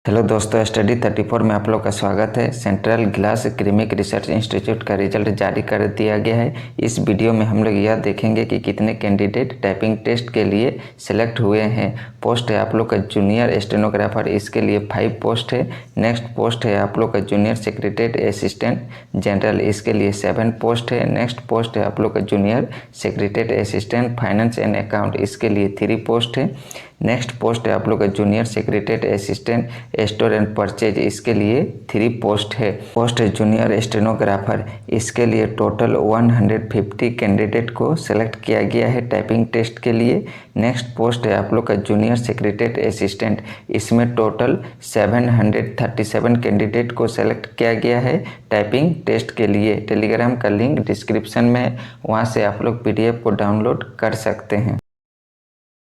Hello दोस्तों, study 34 में आप लोग का स्वागत है। सेंट्रल ग्लास क्रीमिक रिसर्च इंस्टीट्यूट का रिजल्ट जारी कर दिया गया है। इस वीडियो में हम लोग यह देखेंगे कि कितने कैंडिडेट टाइपिंग टेस्ट के लिए सिलेक्ट हुए हैं। पोस्ट है आप लोग का जूनियर स्टेनोग्राफर, इसके लिए 5 पोस्ट है। नेक्स्ट पोस्ट है आप लोग का जूनियर सेक्रेटरीट असिस्टेंट जनरल, इसके लिए 7 पोस्ट है। नेक्स्ट पोस्ट है आप लोग का junior secretariat assistant finance and account, इसके लिए 3 पोस्ट है। नेक्स्ट पोस्ट है आप लोग का junior secretariat assistant store and purchase, इसके लिए 3 पोस्ट है। पोस्ट है जूनियर स्टेनोग्राफर, इसके लिए टोटल 150 कैंडिडेट को सेलेक्ट किया गया है टाइपिंग टेस्ट के लिए। नेक्स्ट पोस्ट है आप लोग का जूनियर सेक्रेटरीट असिस्टेंट, इसमें टोटल 737 कैंडिडेट को सेलेक्ट किया गया है टाइपिंग टेस्ट के लिए। टेलीग्राम का लिंक डिस्क्रिप्शन में है, वहाँ से आप लोग PDF को डाउनलोड कर सकते हैं।